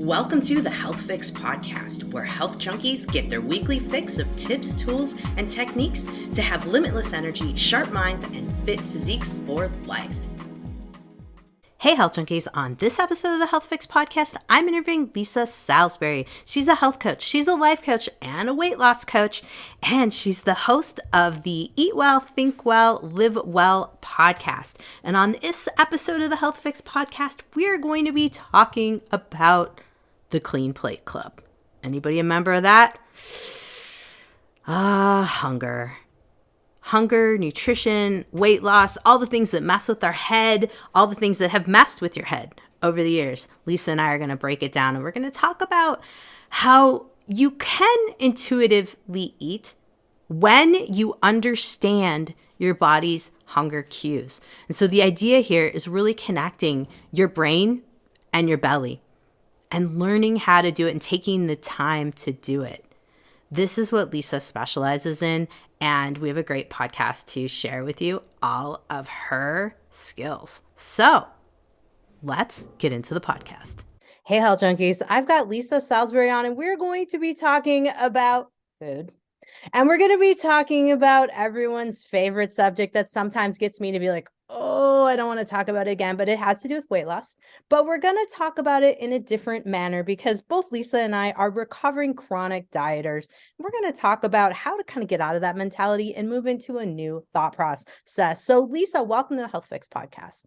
Welcome to the Health Fix podcast, where health junkies get their weekly fix of tips, tools, and techniques to have limitless energy, sharp minds, and fit physiques for life. Hey, health junkies. On this episode of the Health Fix podcast, I'm interviewing Lisa Salisbury. She's a health coach, she's a life coach, and a weight loss coach, and she's the host of the Eat Well, Think Well, Live Well podcast. And on this episode of the Health Fix podcast, we're going to be talking about the Clean Plate Club. Anybody a member of that? Hunger, nutrition, weight loss, all the things that mess with our head, all the things that have messed with your head over the years. Lisa and I are going to break it down, and we're going to talk about how you can intuitively eat when you understand your body's hunger cues. And so the idea here is really connecting your brain and your belly and learning how to do it and taking the time to do it. This is what Lisa specializes in, and we have a great podcast to share with you all of her skills. So let's get into the podcast. Hey, health junkies. I've got Lisa Salisbury on, and we're going to be talking about food. And we're going to be talking about everyone's favorite subject that sometimes gets me to be like, oh, I don't want to talk about it again, but it has to do with weight loss. But we're going to talk about it in a different manner because both Lisa and I are recovering chronic dieters. We're going to talk about how to kind of get out of that mentality and move into a new thought process. So Lisa, welcome to the Health Fix podcast.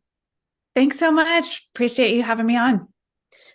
Thanks so much. Appreciate you having me on.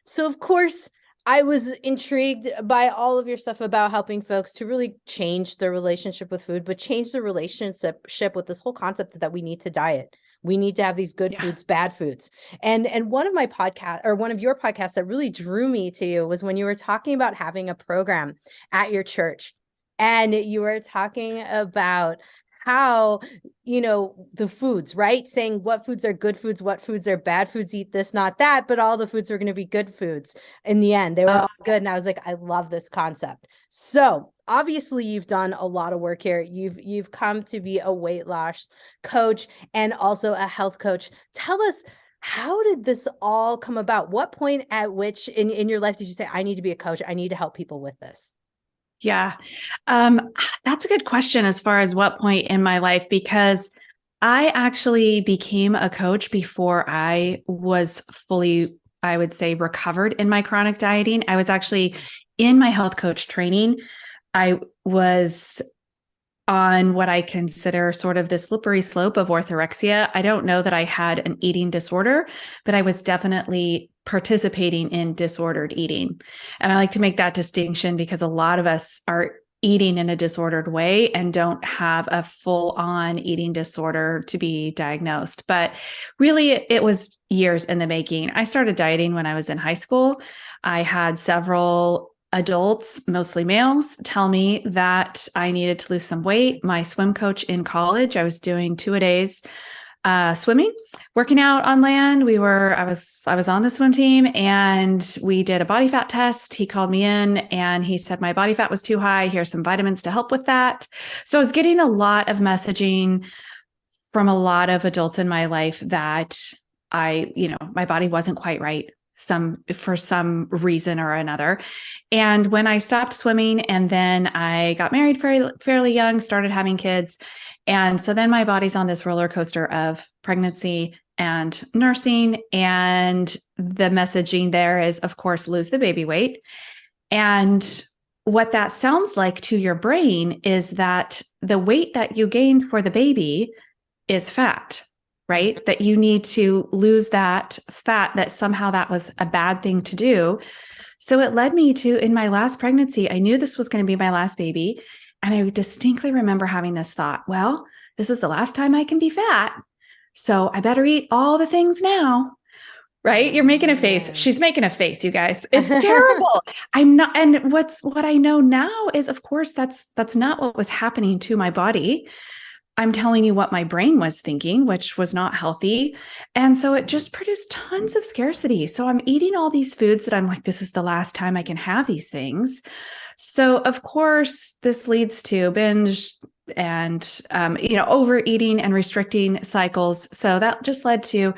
So of course, I was intrigued by all of your stuff about helping folks to really change their relationship with food, but change the relationship with this whole concept that we need to diet. We need to have these good foods, bad foods. And one of my podcast or one of your podcasts that really drew me to you was when you were talking about having a program at your church, and you were talking about how, the foods, right? Saying what foods are good foods, what foods are bad foods, eat this, not that, but all the foods were going to be good foods in the end. They were all good. And I was like, I love this concept. So obviously you've done a lot of work here. You've come to be a weight loss coach and also a health coach. Tell us, how did this all come about? What point at which in your life did you say, I need to be a coach? I need to help people with this? Yeah, that's a good question as far as what point in my life, because I actually became a coach before I was fully, I would say, recovered in my chronic dieting. I was actually in my health coach training. I was on what I consider sort of the slippery slope of orthorexia. I don't know that I had an eating disorder, but I was definitely participating in disordered eating. And I like to make that distinction because a lot of us are eating in a disordered way and don't have a full-on eating disorder to be diagnosed. But really, it was years in the making. I started dieting when I was in high school. I had several adults, mostly males, tell me that I needed to lose some weight. My swim coach in college, I was doing 2-a-days swimming, working out on land. I was on the swim team, and we did a body fat test. He called me in and he said my body fat was too high. Here's some vitamins to help with that. So I was getting a lot of messaging from a lot of adults in my life that my body wasn't quite right for some reason or another. And when I stopped swimming and then I got married fairly young, started having kids. And so then my body's on this roller coaster of pregnancy and nursing. And the messaging there is, of course, lose the baby weight. And what that sounds like to your brain is that the weight that you gained for the baby is fat, right? That you need to lose that fat, that somehow that was a bad thing to do. So it led me to, in my last pregnancy, I knew this was going to be my last baby. And I distinctly remember having this thought, well, this is the last time I can be fat, so I better eat all the things now, right? You're making a face. She's making a face, you guys. It's terrible. I'm not. And what I know now is, of course, that's not what was happening to my body. I'm telling you what my brain was thinking, which was not healthy. And so it just produced tons of scarcity. So I'm eating all these foods that I'm like, this is the last time I can have these things. So of course, this leads to binge and, overeating and restricting cycles. So that just led to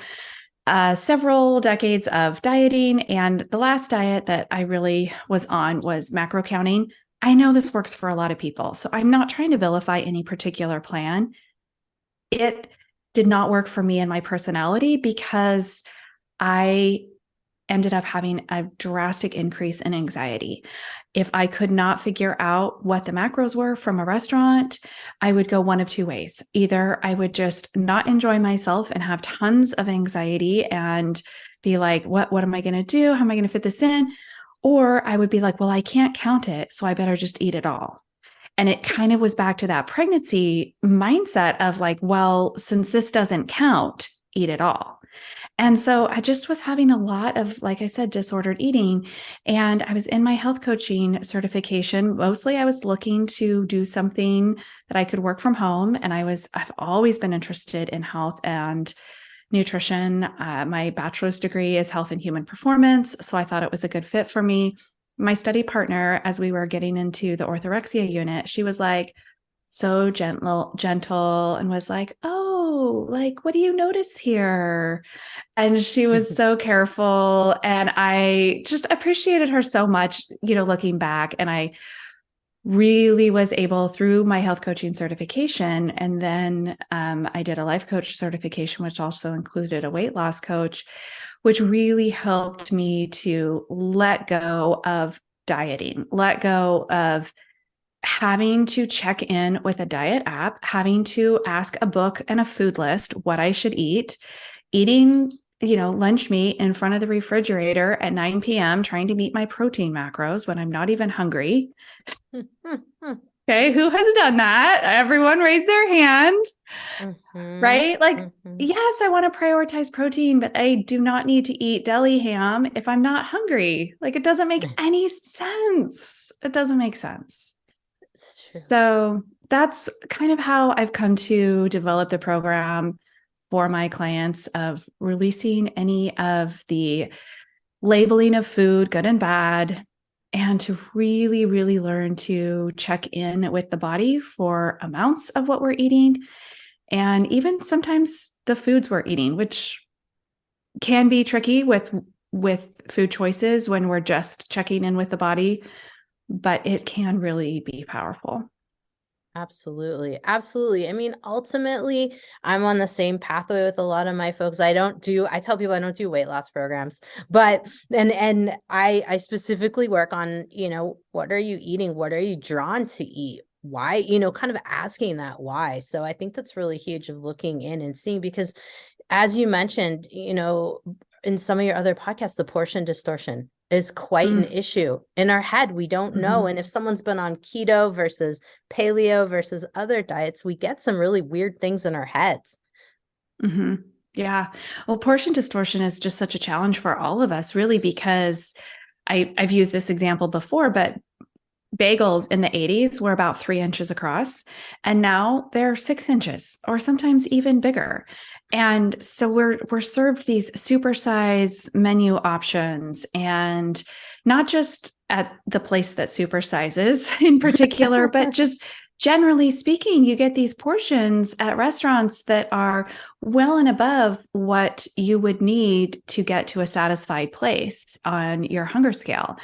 several decades of dieting. And the last diet that I really was on was macro counting. I know this works for a lot of people, so I'm not trying to vilify any particular plan. It did not work for me and my personality because I ended up having a drastic increase in anxiety. If I could not figure out what the macros were from a restaurant, I would go one of two ways. Either I would just not enjoy myself and have tons of anxiety and be like, what am I going to do? How am I going to fit this in? Or I would be like, well, I can't count it, so I better just eat it all. And it kind of was back to that pregnancy mindset of like, well, since this doesn't count, eat it all. And so I just was having a lot of, like I said, disordered eating. And I was in my health coaching certification. Mostly I was looking to do something that I could work from home. And I've always been interested in health and nutrition. My bachelor's degree is health and human performance. So I thought it was a good fit for me. My study partner, as we were getting into the orthorexia unit, she was like, so gentle, and was like, oh, like, what do you notice here? And she was so careful. And I just appreciated her so much, looking back. And I really was able through my health coaching certification. And then I did a life coach certification, which also included a weight loss coach, which really helped me to let go of dieting, let go of having to check in with a diet app, having to ask a book and a food list what I should eat, eating, lunch meat in front of the refrigerator at 9 p.m., trying to meet my protein macros when I'm not even hungry. Okay, who has done that? Everyone raise their hand, right? Like, yes, I want to prioritize protein, but I do not need to eat deli ham if I'm not hungry. Like, it doesn't make any sense. It doesn't make sense. So that's kind of how I've come to develop the program for my clients, of releasing any of the labeling of food, good and bad, and to really, really learn to check in with the body for amounts of what we're eating. And even sometimes the foods we're eating, which can be tricky with food choices when we're just checking in with the body, but it can really be powerful. Absolutely. Absolutely. I mean, ultimately, I'm on the same pathway with a lot of my folks. I tell people I don't do weight loss programs, but, and I specifically work on, what are you eating? What are you drawn to eat? Why, kind of asking that why. So I think that's really huge, of looking in and seeing, because as you mentioned, in some of your other podcasts, the portion distortion is quite an issue in our head. We don't know. And if someone's been on keto versus paleo versus other diets, we get some really weird things in our heads. Yeah. Well, portion distortion is just such a challenge for all of us, really, because I've used this example before, but bagels in the 80s were about 3 inches across, and now they're 6 inches or sometimes even bigger. And so we're served these supersize menu options, and not just at the place that supersizes in particular, but just generally speaking, you get these portions at restaurants that are well and above what you would need to get to a satisfied place on your hunger scale.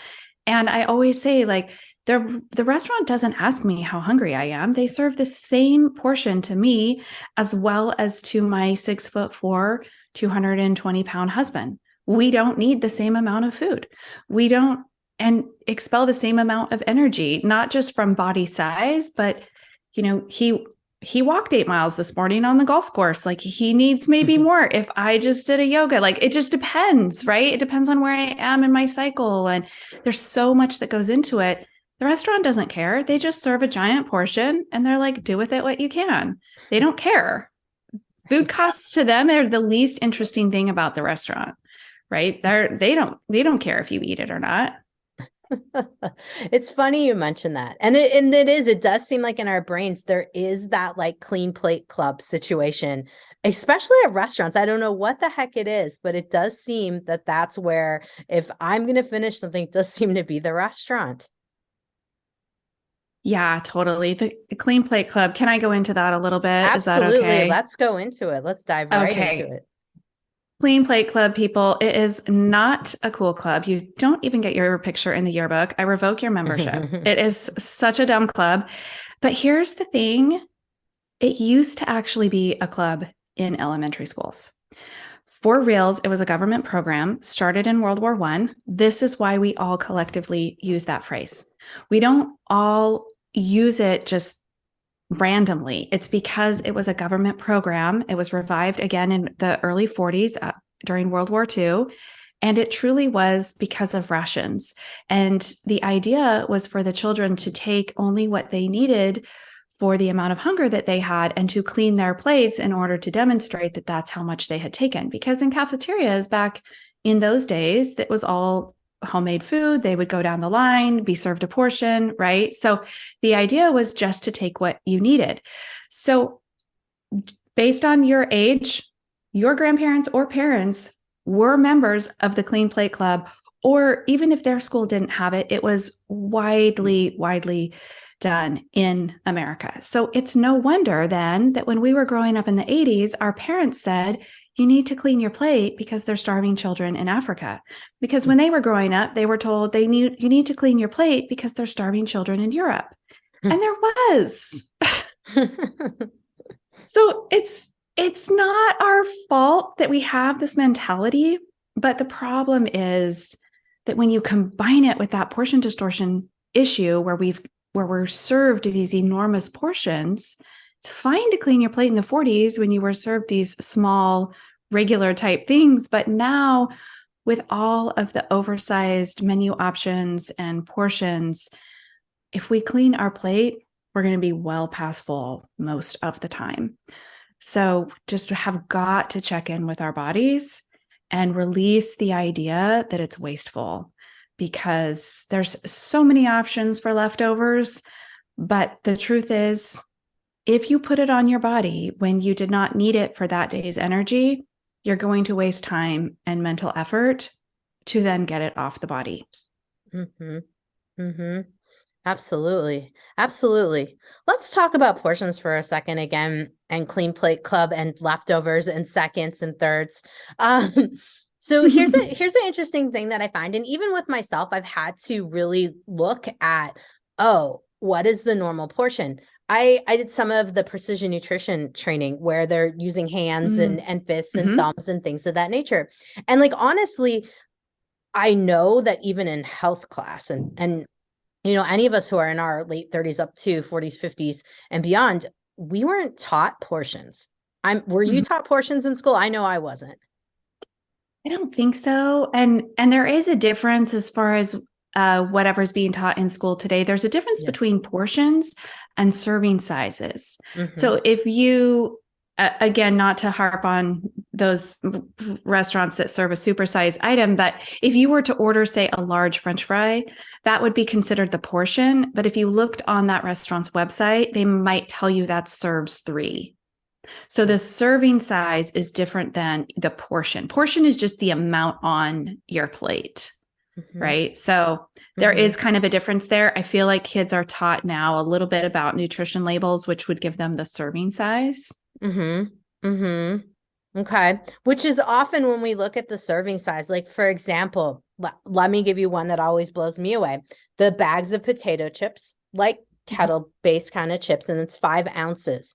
And I always say, like, the restaurant doesn't ask me how hungry I am. They serve the same portion to me as well as to my 6'4", 220-pound husband. We don't need the same amount of food. We don't and expel the same amount of energy, not just from body size, but he walked 8 miles this morning on the golf course. Like, he needs maybe more. If I just did a yoga, like, it just depends, right? It depends on where I am in my cycle. And there's so much that goes into it. The restaurant doesn't care. They just serve a giant portion and they're like, do with it what you can. They don't care. Food costs to them are the least interesting thing about the restaurant, right? They don't care if you eat it or not. It's funny you mentioned that. And it does seem like in our brains, there is that like clean plate club situation, especially at restaurants. I don't know what the heck it is, but it does seem that that's where, if I'm going to finish something, it does seem to be the restaurant. Yeah, totally. The Clean Plate Club. Can I go into that a little bit? Absolutely. Is that okay? Let's go into it. Let's dive right into it. Clean Plate Club people, it is not a cool club. You don't even get your picture in the yearbook. I revoke your membership. It is such a dumb club. But here's the thing. It used to actually be a club in elementary schools. For reals, it was a government program started in World War I. This is why we all collectively use that phrase. We don't all use it just randomly. It's because it was a government program. It was revived again in the early 40s during World War II. And it truly was because of rations. And the idea was for the children to take only what they needed for the amount of hunger that they had and to clean their plates in order to demonstrate that that's how much they had taken. Because in cafeterias back in those days, that was all homemade food. They would go down the line, be served a portion, right? So the idea was just to take what you needed. So based on your age, your grandparents or parents were members of the Clean Plate Club, or even if their school didn't have it, it was widely done in America. So it's no wonder then that when we were growing up in the 80s, our parents said, you need to clean your plate because they're starving children in Africa. Because when they were growing up, they were told you need to clean your plate because they're starving children in Europe. And there was. So it's not our fault that we have this mentality, but the problem is that when you combine it with that portion distortion issue where we're served these enormous portions, it's fine to clean your plate in the 40s when you were served these small, regular type things. But now with all of the oversized menu options and portions, if we clean our plate, we're going to be well past full most of the time. So just have got to check in with our bodies and release the idea that it's wasteful, because there's so many options for leftovers. But the truth is, if you put it on your body when you did not need it for that day's energy, you're going to waste time and mental effort to then get it off the body. Mm-hmm. Mm-hmm. Absolutely. Absolutely. Let's talk about portions for a second again, and Clean Plate Club and leftovers and seconds and thirds. So here's an interesting thing that I find. And even with myself, I've had to really look at, what is the normal portion? I did some of the precision nutrition training where they're using hands and fists and thumbs and things of that nature. And like, honestly, I know that even in health class and any of us who are in our late 30s up to 40s, 50s and beyond, we weren't taught portions. Were you taught portions in school? I know I wasn't. I don't think so. And there is a difference as far as whatever's being taught in school today. There's a difference between portions and serving sizes. So if you, again, not to harp on those restaurants that serve a supersized item, but if you were to order, say, a large French fry, that would be considered the portion. But if you looked on that restaurant's website, they might tell you that serves 3. So the serving size is different than the portion. Portion is just the amount on your plate, right? So there is kind of a difference there. I feel like kids are taught now a little bit about nutrition labels, which would give them the serving size. Okay. Which is often when we look at the serving size, like, for example, let me give you one that always blows me away. The bags of potato chips, like kettle-based kind of chips, and it's 5 ounces.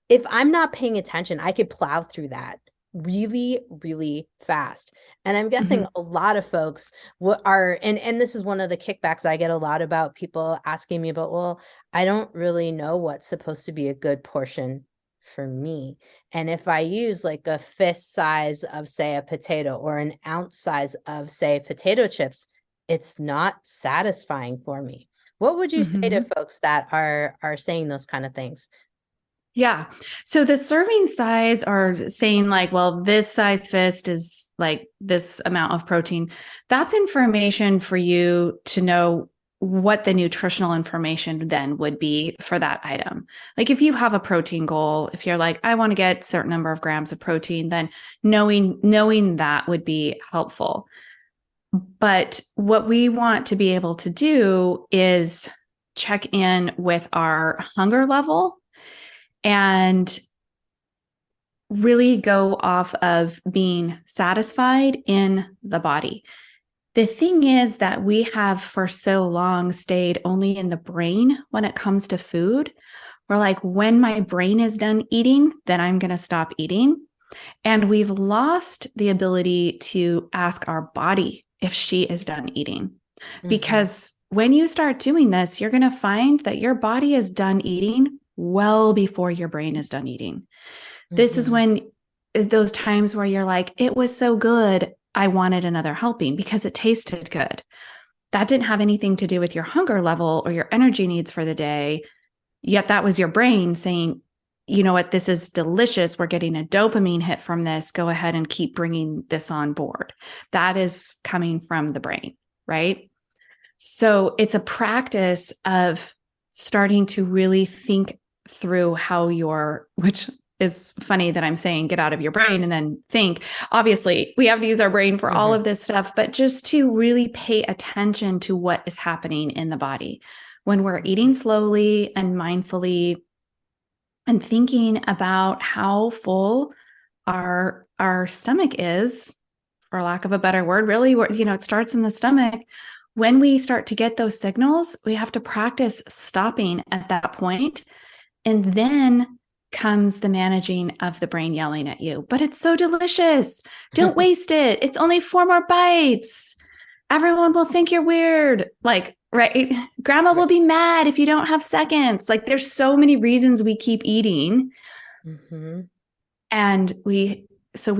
If I'm not paying attention, I could plow through that really, really fast. And I'm guessing a lot of folks and this is one of the kickbacks I get a lot about people asking me about, well, I don't really know what's supposed to be a good portion for me. And if I use like a fist size of, say, a potato or an ounce size of, say, potato chips, it's not satisfying for me. What would you say to folks that are saying those kind of things? Yeah. So the serving size are saying like, well, this size fist is like this amount of protein. That's information for you to know what the nutritional information then would be for that item. Like if you have a protein goal, if you're like, I want to get a certain number of grams of protein, then knowing that would be helpful. But what we want to be able to do is check in with our hunger level and really go off of being satisfied in the body. The thing is that we have for so long stayed only in the brain when it comes to food. We're like, when my brain is done eating, then I'm going to stop eating. And we've lost the ability to ask our body if she is done eating. Because when you start doing this, you're going to find that your body is done eating well before your brain is done eating. This is when those times where you're like, it was so good, I wanted another helping because it tasted good. That didn't have anything to do with your hunger level or your energy needs for the day. Yet that was your brain saying, you know what, this is delicious. We're getting a dopamine hit from this. Go ahead and keep bringing this on board. That is coming from the brain, right? So it's a practice of starting to really think through how which is funny that I'm saying get out of your brain and then think. Obviously, we have to use our brain for all of this stuff, but just to really pay attention to what is happening in the body when we're eating slowly and mindfully and thinking about how full our stomach is, for lack of a better word, really, it starts in the stomach. When we start to get those signals, we have to practice stopping at that point. And then comes the managing of the brain yelling at you, but it's so delicious. Don't waste it. It's only 4 more bites. Everyone will think you're weird. Like, right? Grandma will be mad if you don't have seconds. Like, there's so many reasons we keep eating. And we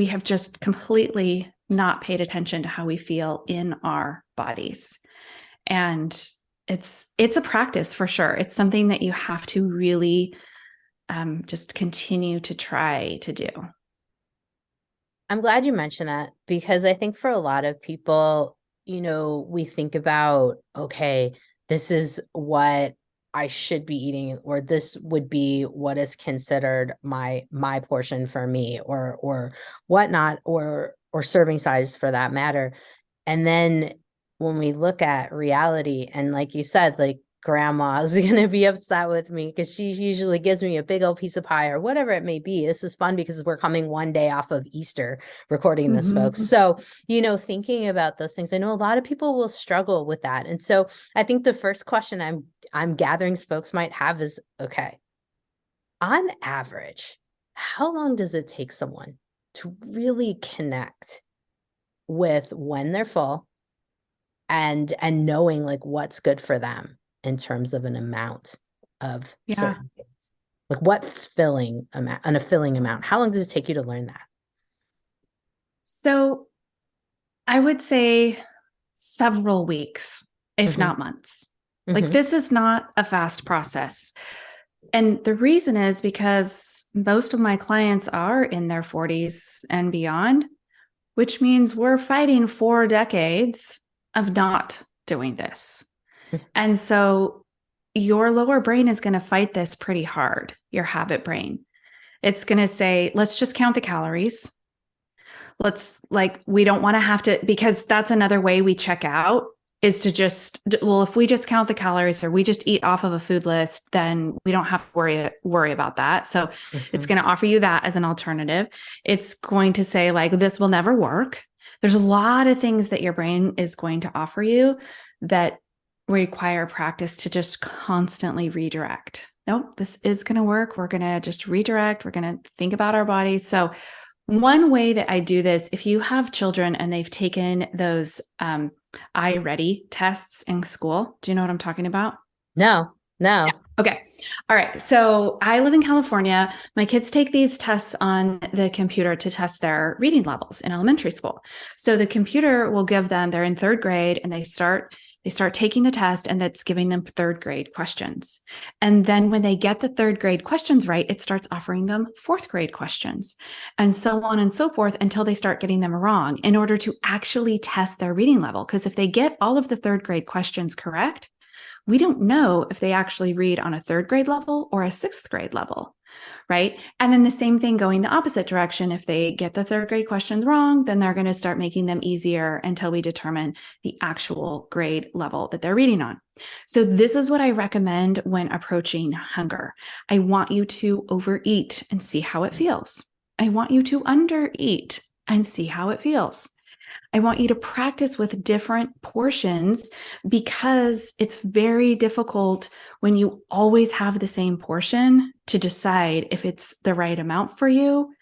have just completely not paid attention to how we feel in our bodies. And it's a practice for sure. It's something that you have to really just continue to try to do. I'm glad you mentioned that, because I think for a lot of people, we think about, okay, this is what I should be eating, or this would be what is considered my portion for me, or whatnot, or serving size for that matter. And then when we look at reality, and like you said, like, grandma's gonna be upset with me because she usually gives me a big old piece of pie or whatever it may be. This is fun because we're coming one day off of Easter recording this, folks. So, thinking about those things, I know a lot of people will struggle with that. And so I think the first question I'm gathering folks might have is, okay, on average, how long does it take someone to really connect with when they're full and knowing like what's good for them in terms of an amount of certain things? Like, what's filling amount and a filling amount? How long does it take you to learn that? So I would say several weeks, if not months. Like, this is not a fast process. And the reason is because most of my clients are in their 40s and beyond, which means we're fighting 4 decades of not doing this. And so your lower brain is going to fight this pretty hard, your habit brain. It's going to say, let's just count the calories. We don't want to have to, because that's another way we check out, is to just, well, if we just count the calories or we just eat off of a food list, then we don't have to worry about that. So it's going to offer you that as an alternative. It's going to say, like, this will never work. There's a lot of things that your brain is going to offer you that require practice to just constantly redirect. Nope, this is going to work. We're going to just redirect. We're going to think about our bodies. So one way that I do this, if you have children and they've taken those iReady tests in school, do you know what I'm talking about? No. Yeah. Okay. All right. So I live in California. My kids take these tests on the computer to test their reading levels in elementary school. So the computer will give them, they're in 3rd grade, and they start taking the test, and that's giving them 3rd grade questions. And then when they get the 3rd grade questions right, it starts offering them 4th grade questions, and so on and so forth until they start getting them wrong in order to actually test their reading level. Because if they get all of the 3rd grade questions correct, we don't know if they actually read on a 3rd grade level or a 6th grade level, right? And then the same thing going the opposite direction. If they get the 3rd grade questions wrong, then they're going to start making them easier until we determine the actual grade level that they're reading on. So this is what I recommend when approaching hunger. I want you to overeat and see how it feels. I want you to undereat and see how it feels. I want you to practice with different portions because it's very difficult when you always have the same portion to decide if it's the right amount for you,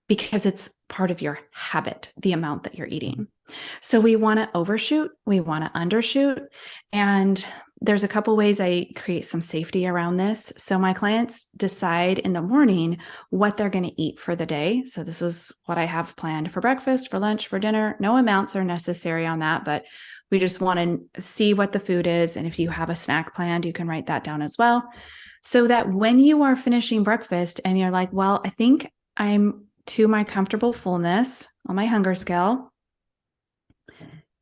because it's part of your habit, the amount that you're eating. So we want to overshoot, we want to undershoot. And there's a couple ways I create some safety around this. So my clients decide in the morning what they're going to eat for the day. So this is what I have planned for breakfast, for lunch, for dinner. No amounts are necessary on that, but we just want to see what the food is. And if you have a snack planned, you can write that down as well. So that when you are finishing breakfast and you're like, well, I think I'm to my comfortable fullness on my hunger scale,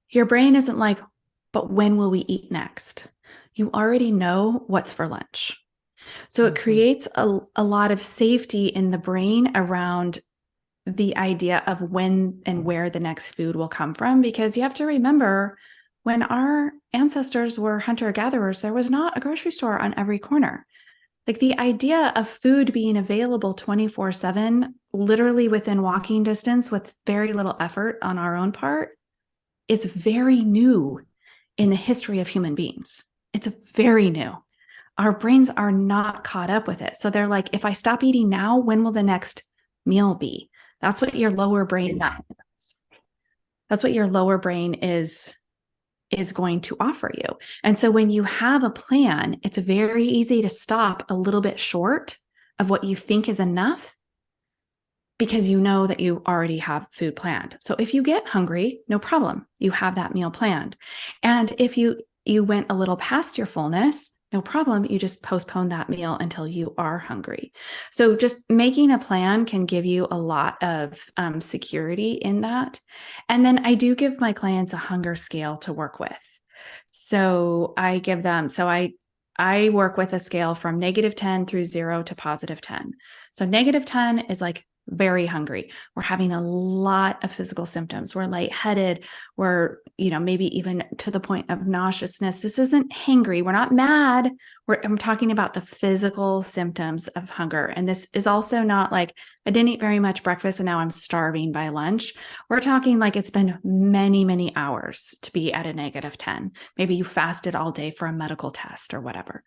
your brain isn't like, but when will we eat next? You already know what's for lunch. So it creates a lot of safety in the brain around the idea of when and where the next food will come from, because you have to remember, when our ancestors were hunter-gatherers, there was not a grocery store on every corner. Like, the idea of food being available 24/7, literally within walking distance with very little effort on our own part, is very new in the history of human beings. It's very new. Our brains are not caught up with it. So they're like, if I stop eating now, when will the next meal be? That's what your lower brain does. That's what your lower brain is going to offer you. And so when you have a plan, it's very easy to stop a little bit short of what you think is enough, because you know that you already have food planned. So if you get hungry, no problem. You have that meal planned. And if you went a little past your fullness, no problem. You just postpone that meal until you are hungry. So just making a plan can give you a lot of security in that. And then I do give my clients a hunger scale to work with. So I give them, I work with a scale from -10 through 0 to +10. So -10 is like very hungry. We're having a lot of physical symptoms. We're lightheaded. We're, maybe even to the point of nauseousness. This isn't hangry. We're not mad. I'm talking about the physical symptoms of hunger. And this is also not like, I didn't eat very much breakfast and now I'm starving by lunch. We're talking like it's been many, many hours to be at a -10. Maybe you fasted all day for a medical test or whatever.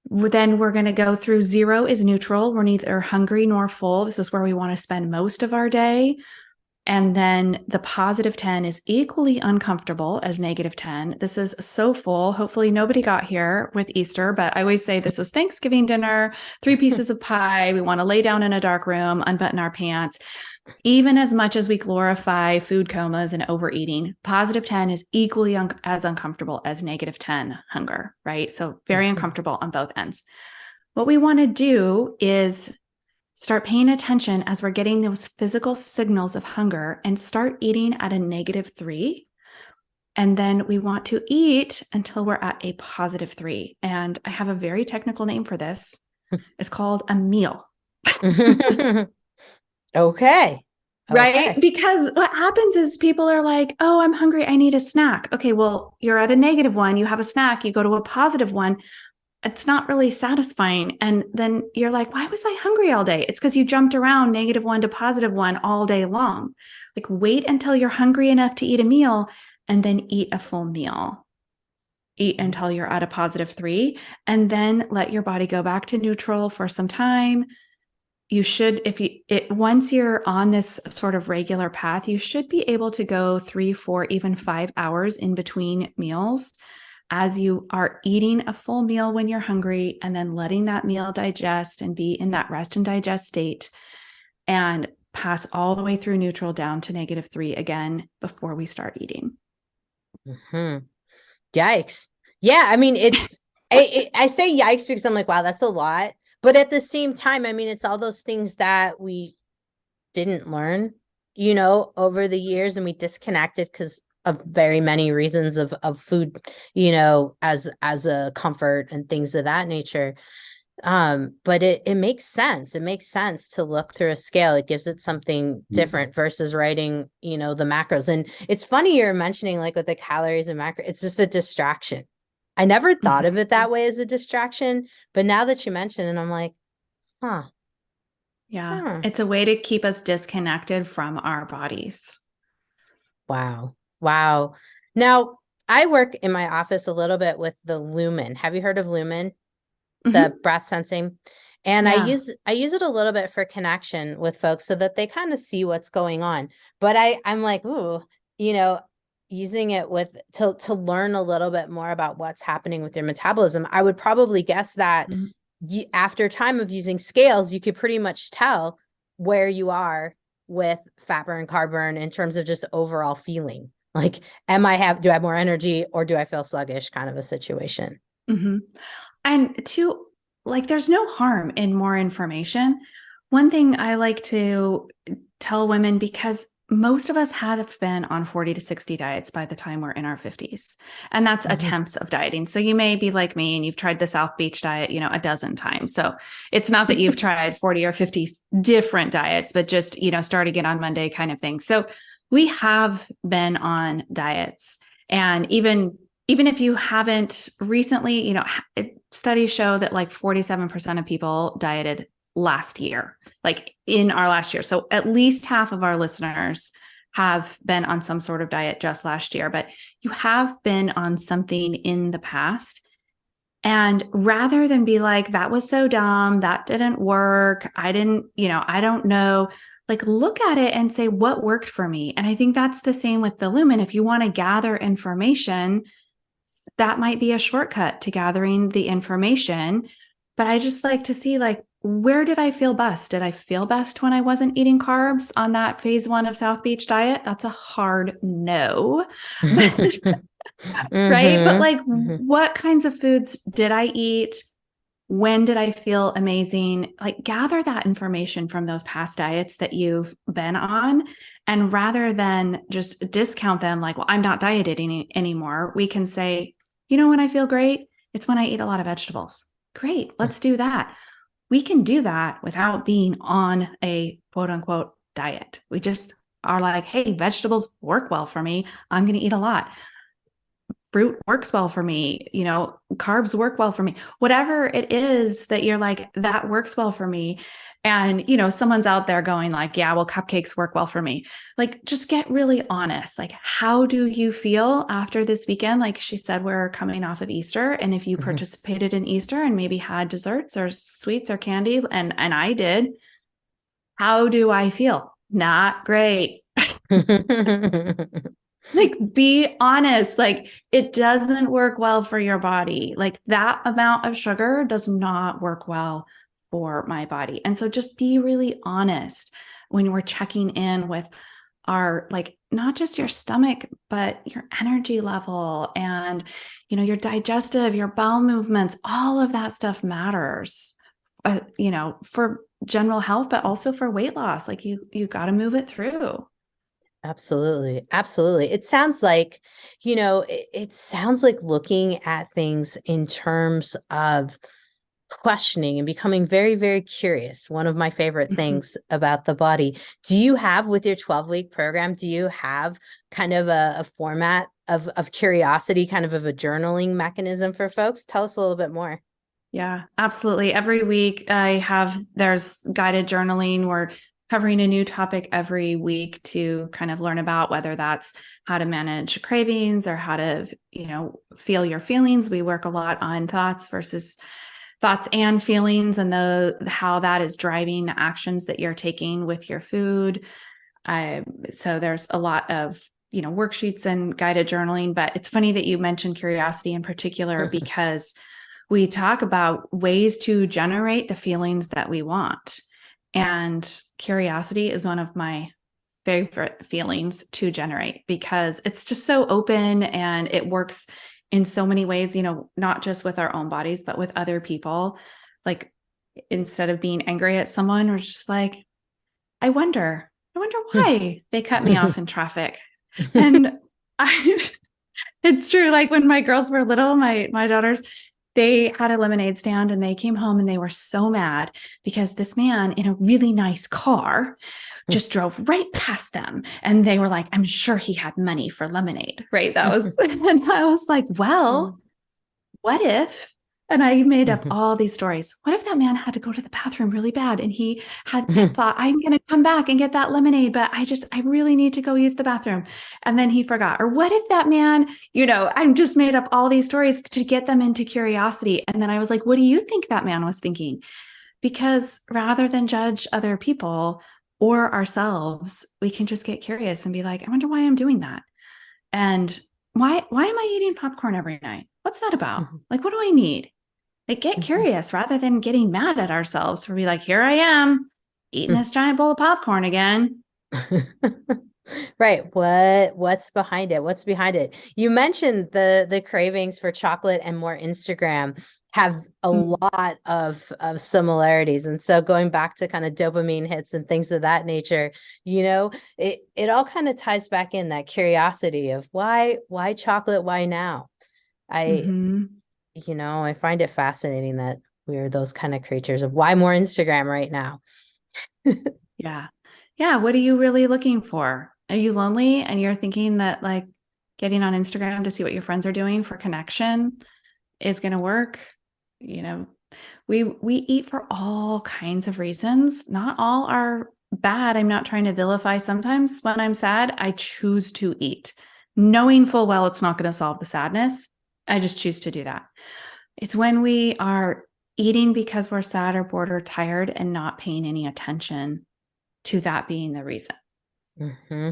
Then we're going to go through 0 is neutral. We're neither hungry nor full. This is where we want to spend most of our day. And then the +10 is equally uncomfortable as -10. This is so full. Hopefully nobody got here with Easter, but I always say this is Thanksgiving dinner, 3 pieces of pie. We want to lay down in a dark room, unbutton our pants. Even as much as we glorify food comas and overeating, +10 is equally as uncomfortable as -10 hunger, right? So very uncomfortable on both ends. What we want to do is start paying attention as we're getting those physical signals of hunger and start eating at a -3. And then we want to eat until we're at a +3. And I have a very technical name for this. It's called a meal. Okay. Right? Because what happens is people are like, oh, I'm hungry. I need a snack. Okay, well, you're at a -1. You have a snack. You go to a +1. It's not really satisfying. And then you're like, why was I hungry all day? It's because you jumped around -1 to +1 all day long. Like, wait until you're hungry enough to eat a meal and then eat a full meal. Eat until you're at a +3 and then let your body go back to neutral for some time. You should, once you're on this sort of regular path, you should be able to go 3, 4, even 5 hours in between meals as you are eating a full meal when you're hungry, and then letting that meal digest and be in that rest and digest state, and pass all the way through neutral down to -3 again before we start eating. Yikes. Yeah. I mean, I say yikes because I'm like, wow, that's a lot. But at the same time, I mean, it's all those things that we didn't learn, over the years, and we disconnected because of very many reasons of food, as a comfort and things of that nature. But it makes sense. It makes sense to look through a scale. It gives it something different versus writing, the macros. And it's funny you're mentioning like with the calories and macros, it's just a distraction. I never thought of it that way as a distraction, but now that you mention it, I'm like, huh, Yeah. Huh. It's a way to keep us disconnected from our bodies. Wow. Wow. Now, I work in my office a little bit with the Lumen. Have you heard of Lumen? The Hmm. breath sensing. And Yeah. I use it a little bit for connection with folks so that they kind of see what's going on. But I'm like, ooh, you know, using it with to learn a little bit more about what's happening with your metabolism. I would probably guess that Mhm. after time of using scales, you could pretty much tell where you are with fat burn, carb burn in terms of just overall feeling. Like, do I have more energy or do I feel sluggish kind of a situation? Mhm. And two, like, there's no harm in more information. One thing I like to tell women, because most of us have been on 40 to 60 diets by the time we're in our 50s. And that's Mhm. attempts of dieting. So you may be like me and you've tried the South Beach diet, a dozen times. So it's not that you've tried 40 or 50 different diets, but just, starting it on Monday kind of thing. So we have been on diets. And even if you haven't recently, studies show that like 47% of people dieted last year, like in our last year. So at least half of our listeners have been on some sort of diet just last year, but you have been on something in the past. And rather than be like, that was so dumb, that didn't work, I don't know, like look at it and say, what worked for me? And I think that's the same with the Lumen. If you want to gather information, that might be a shortcut to gathering the information. But I just like to see, like, where did I feel best? Did I feel best when I wasn't eating carbs on that phase 1 of South Beach diet? That's a hard no. Right? But Mhm. like, Mhm. what kinds of foods did I eat? When did I feel amazing? Like, gather that information from those past diets that you've been on. And rather than just discount them, like, well, I'm not dieting anymore, we can say, when I feel great, it's when I eat a lot of vegetables. Great, let's do that. We can do that without being on a quote unquote diet. We just are like, hey, vegetables work well for me. I'm going to eat a lot. Fruit works well for me, carbs work well for me, whatever it is that you're like, that works well for me. And, someone's out there going like, yeah, well, cupcakes work well for me. Like, just get really honest. Like, how do you feel after this weekend? Like she said, we're coming off of Easter. And if you Mhm. participated in Easter and maybe had desserts or sweets or candy, and I did, how do I feel? Not great. Like, be honest. Like, it doesn't work well for your body. Like, that amount of sugar does not work well for my body. And so just be really honest when we're checking in with our, like, not just your stomach, but your energy level and, your digestive, your bowel movements, all of that stuff matters, for general health, but also for weight loss. Like, you got to move it through. Absolutely. Absolutely. It sounds like, it sounds like looking at things in terms of questioning and becoming very, very curious. One of my favorite Mhm. things about the body. Do you have with your 12-week program, do you have kind of a format of curiosity, kind of a journaling mechanism for folks? Tell us a little bit more. Yeah, absolutely. Every week there's guided journaling. We're covering a new topic every week to kind of learn about, whether that's how to manage cravings or how to, feel your feelings. We work a lot on thoughts and feelings and how that is driving the actions that you're taking with your food. So there's a lot of, worksheets and guided journaling, but it's funny that you mentioned curiosity in particular, because we talk about ways to generate the feelings that we want. And curiosity is one of my favorite feelings to generate, because it's just so open and it works in so many ways, not just with our own bodies, but with other people. Like, instead of being angry at someone, we're just like, I wonder why they cut me off in traffic. And I, it's true. Like, when my girls were little, my daughters, they had a lemonade stand and they came home and they were so mad because this man in a really nice car just drove right past them. And they were like, I'm sure he had money for lemonade. Right. That was, and I was like, well, what if And I made up Mhm. all these stories. What if that man had to go to the bathroom really bad and he had thought, I'm going to come back and get that lemonade, but I really need to go use the bathroom. And then he forgot. Or what if that man, I just made up all these stories to get them into curiosity. And then I was like, what do you think that man was thinking? Because rather than judge other people or ourselves, we can just get curious and be like, I wonder why I'm doing that. And why am I eating popcorn every night? What's that about? Mhm. Like, what do I need? Like, get Mhm. curious rather than getting mad at ourselves for be like, here I am eating this giant bowl of popcorn again. Right. What's behind it? What's behind it? You mentioned the cravings for chocolate and more Instagram have a Mm. lot of similarities. And so going back to kind of dopamine hits and things of that nature, it all kind of ties back in that curiosity of why chocolate, why now? I Mm-hmm. I find it fascinating that we're those kind of creatures of why more Instagram right now. Yeah. Yeah. What are you really looking for? Are you lonely and you're thinking that like getting on Instagram to see what your friends are doing for connection is going to work? You know, we eat for all kinds of reasons. Not all are bad. I'm not trying to vilify. Sometimes when I'm sad, I choose to eat, knowing full well it's not going to solve the sadness. I just choose to do that. It's when we are eating because we're sad or bored or tired and not paying any attention to that being the reason. Hmm.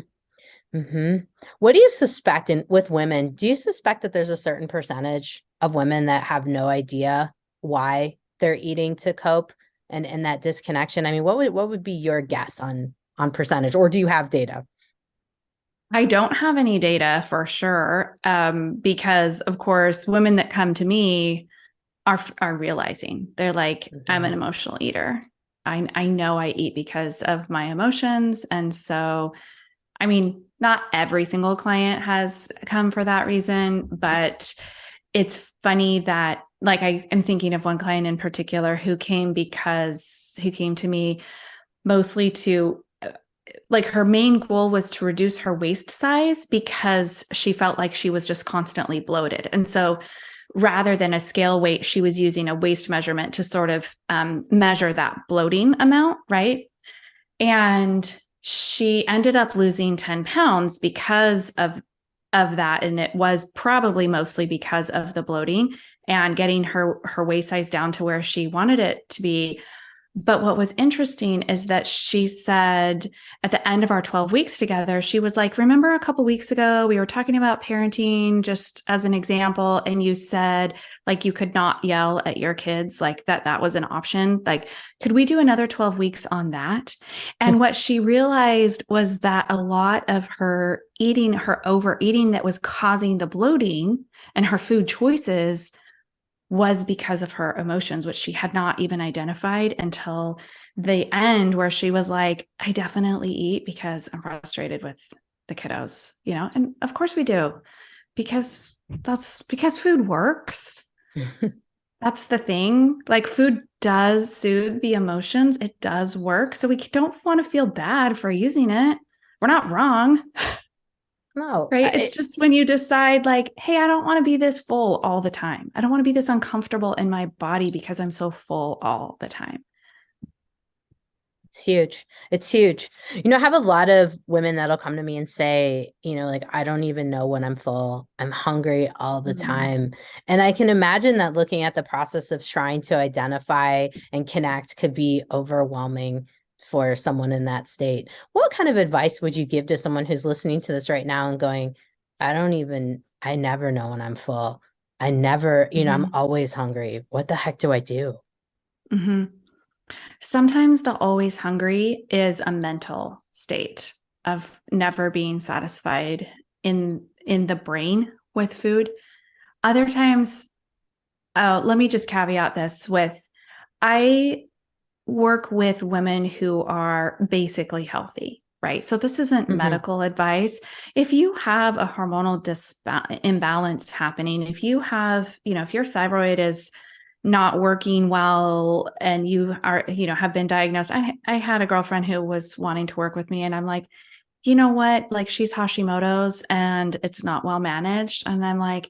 Hmm. What do you suspect with women? Do you suspect that there's a certain percentage of women that have no idea why they're eating to cope and that disconnection? I mean, what would be your guess on percentage, or do you have data? I don't have any data for sure, because of course, women that come to me are realizing they're like, I'm Hmm. an emotional eater. I know I eat because of my emotions, and so I mean, not every single client has come for that reason, but it's funny that like I am thinking of one client in particular who came to me mostly to like her main goal was to reduce her waist size because she felt like she was just constantly bloated. And so rather than a scale weight, she was using a waist measurement to sort of measure that bloating amount, right? And she ended up losing 10 pounds because of that. And it was probably mostly because of the bloating and getting her waist size down to where she wanted it to be. But what was interesting is that she said at the end of our 12 weeks together, she was like, remember a couple weeks ago, we were talking about parenting just as an example. And you said like you could not yell at your kids, like that was an option. Like, could we do another 12 weeks on that? And what she realized was that a lot of her eating, her overeating that was causing the bloating and her food choices was because of her emotions, which she had not even identified until the end, where she was like, I definitely eat because I'm frustrated with the kiddos, and of course we do, because that's because food works. That's the thing. Like food does soothe the emotions, it does work. So we don't want to feel bad for using it. We're not wrong. No, Right. It's just when you decide, like, hey, I don't want to be this full all the time. I don't want to be this uncomfortable in my body because I'm so full all the time. it's huge. It's huge. I have a lot of women that'll come to me and say, like, I don't even know when I'm full. I'm hungry all the Mm. time. And I can imagine that looking at the process of trying to identify and connect could be overwhelming for someone in that state. What kind of advice would you give to someone who's listening to this right now and going, I never know when I'm full. I never, I'm Mm-hmm. always hungry. What the heck do I do? Mm-hmm. Sometimes the always hungry is a mental state of never being satisfied in the brain with food. Other times, let me just caveat this with I work with women who are basically healthy, right? So this isn't Hmm. medical advice. If you have a hormonal imbalance happening, if you have, if your thyroid is not working well and you are, have been diagnosed. I had a girlfriend who was wanting to work with me and I'm like, you know what? Like she's Hashimoto's and it's not well managed. And I'm like,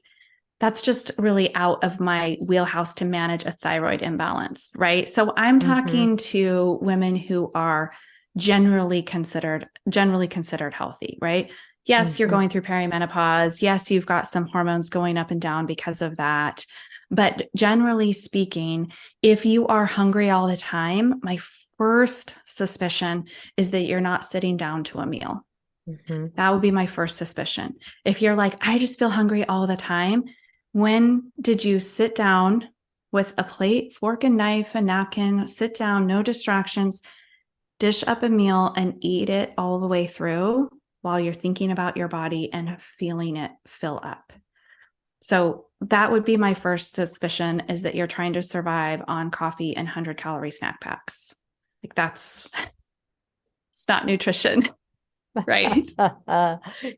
that's just really out of my wheelhouse to manage a thyroid imbalance, right? So I'm talking to women who are generally considered healthy, right? Yes, you're going through perimenopause. Yes, you've got some hormones going up and down because of that. But generally speaking, if you are hungry all the time, my first suspicion is that you're not sitting down to a meal. That would be my first suspicion. If you're like, I just feel hungry all the time, when did you sit down with a plate, fork and knife, a napkin, sit down, no distractions, dish up a meal and eat it all the way through while you're thinking about your body and feeling it fill up? So that would be my first suspicion, is that you're trying to survive on coffee and 100-calorie snack packs. Like it's not nutrition, right?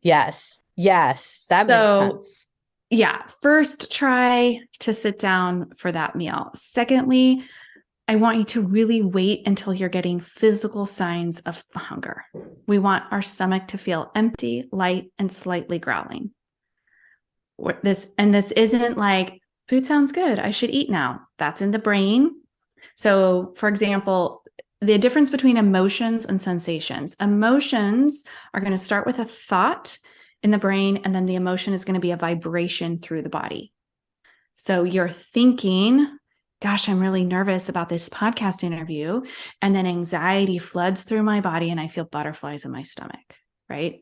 Yes. That makes sense. Yeah, first try to sit down for that meal. Secondly, I want you to really wait until you're getting physical signs of hunger. We want our stomach to feel empty, light, and slightly growling. This isn't like, food sounds good, I should eat now. That's in the brain. So, for example, the difference between emotions and sensations. Emotions are going to start with a thought in the brain, and then the emotion is going to be a vibration through the body. So you're thinking, gosh, I'm really nervous about this podcast interview. And then anxiety floods through my body and I feel butterflies in my stomach, right?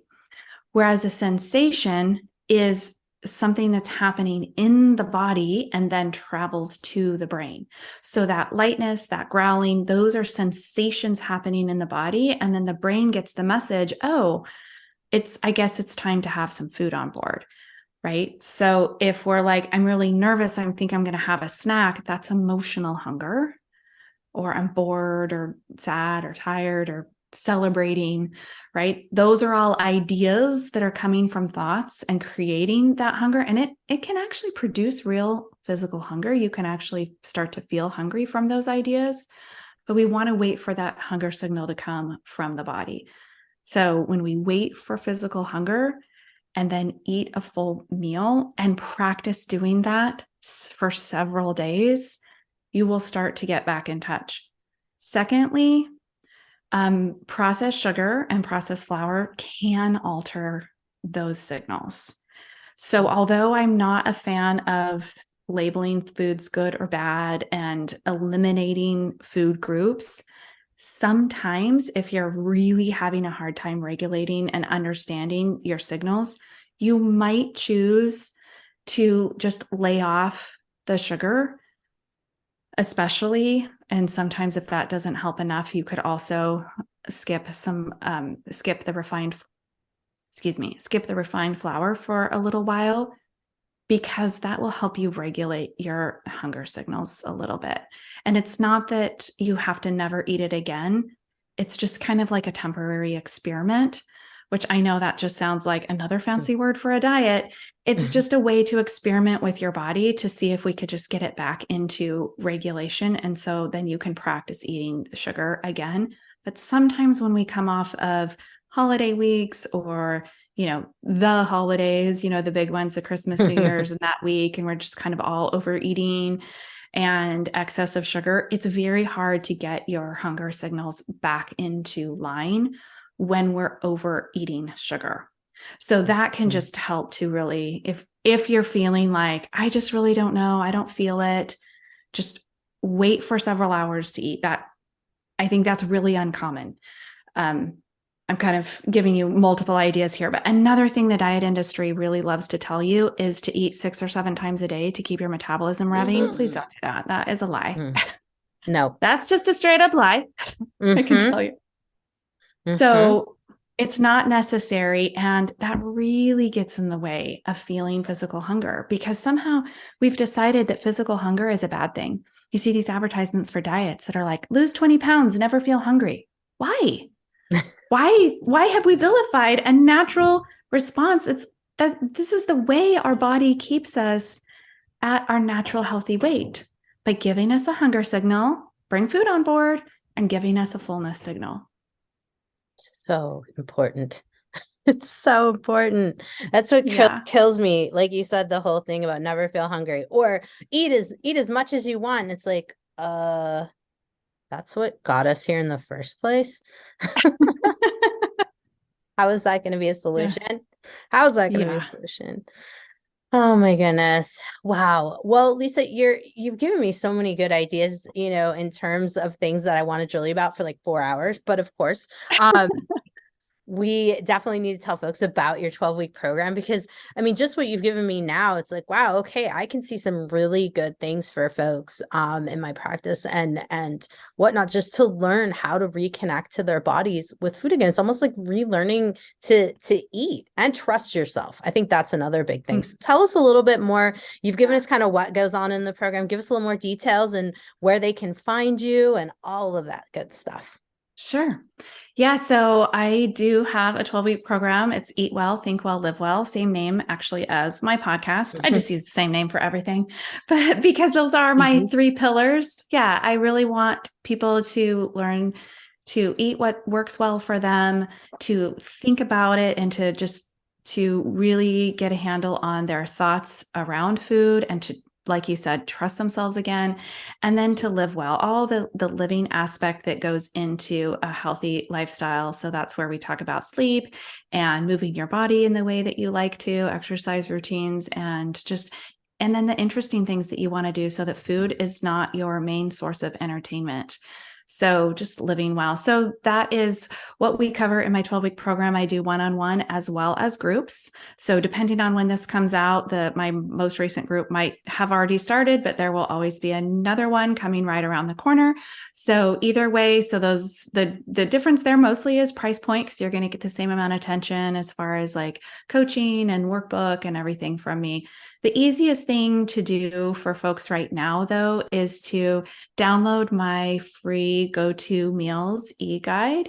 Whereas a sensation is something that's happening in the body and then travels to the brain. So that lightness, that growling, those are sensations happening in the body. And then the brain gets the message, oh, I guess it's time to have some food on board, right? So if we're like, I'm really nervous, I think I'm going to have a snack, that's emotional hunger. Or I'm bored or sad or tired or celebrating, right? Those are all ideas that are coming from thoughts and creating that hunger. And it can actually produce real physical hunger. You can actually start to feel hungry from those ideas, but we want to wait for that hunger signal to come from the body. So when we wait for physical hunger and then eat a full meal and practice doing that for several days, you will start to get back in touch. Secondly, processed sugar and processed flour can alter those signals. So although I'm not a fan of labeling foods good or bad and eliminating food groups, sometimes if you're really having a hard time regulating and understanding your signals, you might choose to just lay off the sugar, especially. And sometimes if that doesn't help enough, you could also skip the refined flour for a little while, because that will help you regulate your hunger signals a little bit. And it's not that you have to never eat it again. It's just kind of like a temporary experiment, which I know that just sounds like another fancy word for a diet. It's just a way to experiment with your body to see if we could just get it back into regulation. And so then you can practice eating sugar again. But sometimes when we come off of holiday weeks or the holidays, the big ones, the Christmas, New Year's, and that week, and we're just kind of all overeating and excess of sugar, it's very hard to get your hunger signals back into line when we're overeating sugar. So that can just help to really, if you're feeling like, I just really don't know, I don't feel it, just wait for several hours to eat. That, I think that's really uncommon. I'm kind of giving you multiple ideas here, but another thing the diet industry really loves to tell you is to eat 6 or 7 times a day to keep your metabolism revving. Please don't do that. That is a lie. No. That's just a straight up lie. I can tell you. So it's not necessary. And that really gets in the way of feeling physical hunger, because somehow we've decided that physical hunger is a bad thing. You see these advertisements for diets that are like, lose 20 pounds, never feel hungry. Why? Why have we vilified a natural response? It's that this is the way our body keeps us at our natural healthy weight, by giving us a hunger signal, bring food on board, and giving us a fullness signal. So important. It's so important. That's what Yeah. kills me. Like you said, the whole thing about never feel hungry or eat as much as you want. It's like, that's what got us here in the first place. How is that going to be a Yeah. solution? How is that going to be a Yeah. solution? Oh my goodness. Wow. Well, Lisa, you've given me so many good ideas, in terms of things that I want to drill you about for like 4 hours. But of course, um, we definitely need to tell folks about your 12-week program because I mean just what you've given me now, it's like, wow, okay, I can see some really good things for folks in my practice and whatnot, just to learn how to reconnect to their bodies with food again. It's almost like relearning to eat and trust yourself. I think that's another big thing. So tell us a little bit more. You've given us kind of what goes on in the program. Give us a little more details and where they can find you and all of that good stuff. Sure. Yeah, so I do have a 12-week program. It's Eat Well, Think Well, Live Well, same name actually as my podcast. I just use the same name for everything, but because those are my three pillars, yeah, I really want people to learn to eat what works well for them, to think about it, and to really get a handle on their thoughts around food and to, like you said, trust themselves again, and then to live well, all the living aspect that goes into a healthy lifestyle. So that's where we talk about sleep and moving your body in the way that you like to, exercise routines, and then the interesting things that you want to do so that food is not your main source of entertainment. So just living well. So that is what we cover in my 12-week program. I do one-on-one as well as groups. So depending on when this comes out, my most recent group might have already started, but there will always be another one coming right around the corner. So either way, the difference there mostly is price point, because you're going to get the same amount of attention as far as like coaching and workbook and everything from me. The easiest thing to do for folks right now, though, is to download my free Go-To Meals e-guide.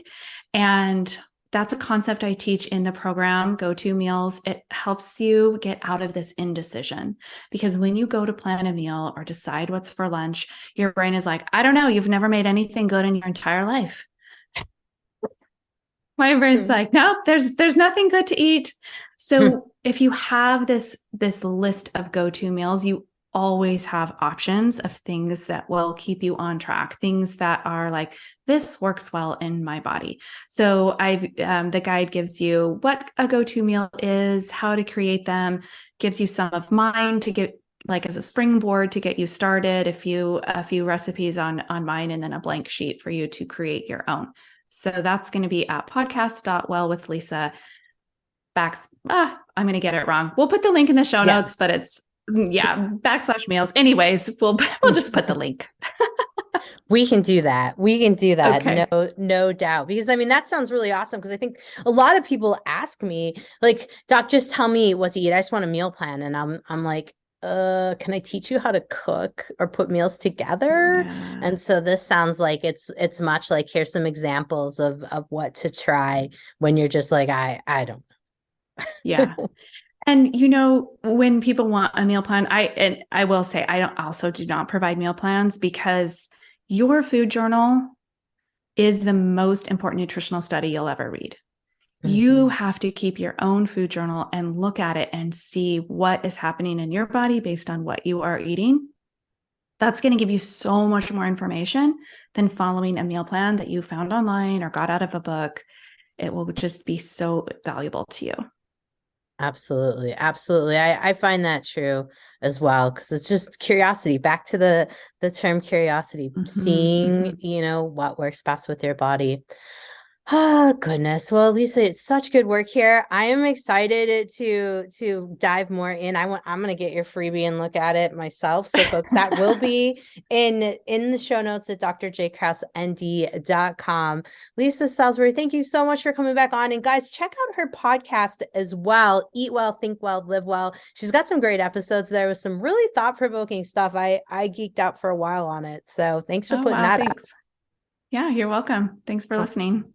And that's a concept I teach in the program, Go-To Meals. It helps you get out of this indecision, because when you go to plan a meal or decide what's for lunch, your brain is like, I don't know, you've never made anything good in your entire life. My brain's like, nope, there's nothing good to eat. So if you have this list of go-to meals, you always have options of things that will keep you on track, things that are like, this works well in my body. So the guide gives you what a go-to meal is, how to create them, gives you some of mine to get like as a springboard to get you started, a few recipes on mine, and then a blank sheet for you to create your own. So that's going to be at podcast.wellwithlisa. I'm going to get it wrong. We'll put the link in the show notes, but it's /meals. Anyways, we'll just put the link. We can do that. We can do that. Okay. No doubt. Because I mean, that sounds really awesome. Because I think a lot of people ask me, like, Doc, just tell me what to eat. I just want a meal plan. And I'm like, can I teach you how to cook or put meals together? Yeah. And so this sounds like it's much like, here's some examples of what to try when you're just like, I don't. Yeah. And when people want a meal plan, I will say I do not provide meal plans, because your food journal is the most important nutritional study you'll ever read. You have to keep your own food journal and look at it and see what is happening in your body based on what you are eating. That's going to give you so much more information than following a meal plan that you found online or got out of a book. It will just be so valuable to you. Absolutely. Absolutely. I find that true as well, because it's just curiosity. Back to the term curiosity, seeing, what works best with your body. Oh, goodness. Well, Lisa, it's such good work here. I am excited to dive more in. I'm going to get your freebie and look at it myself. So folks, that will be in the show notes at drjkrausend.com. Lisa Salisbury, thank you so much for coming back on. And guys, check out her podcast as well. Eat Well, Think Well, Live Well. She's got some great episodes there with some really thought-provoking stuff. I geeked out for a while on it. So thanks for putting that thanks. Up. Yeah, you're welcome. Thanks for listening.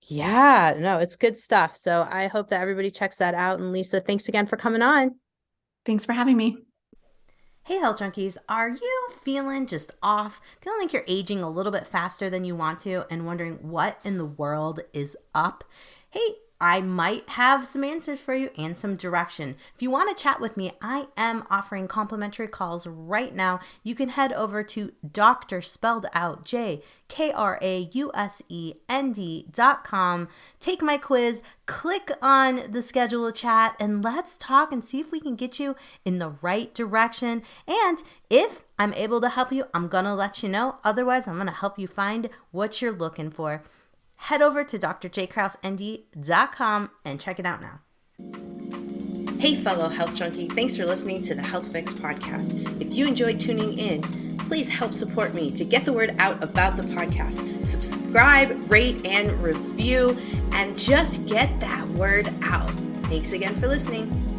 Yeah, no, it's good stuff. So I hope that everybody checks that out. And Lisa, thanks again for coming on. Thanks for having me. Hey, Health Junkies, are you feeling just off? Feeling like you're aging a little bit faster than you want to and wondering what in the world is up? Hey, I might have some answers for you and some direction. If you want to chat with me, I am offering complimentary calls right now. You can head over to Dr. spelled out JKRAUSEND.com. Take my quiz, click on the schedule a chat, and let's talk and see if we can get you in the right direction. And if I'm able to help you, I'm going to let you know. Otherwise, I'm going to help you find what you're looking for. Head over to drjkrausend.com and check it out now. Hey, fellow health junkie, thanks for listening to the Health Fix podcast. If you enjoyed tuning in, please help support me to get the word out about the podcast. Subscribe, rate, and review, and just get that word out. Thanks again for listening.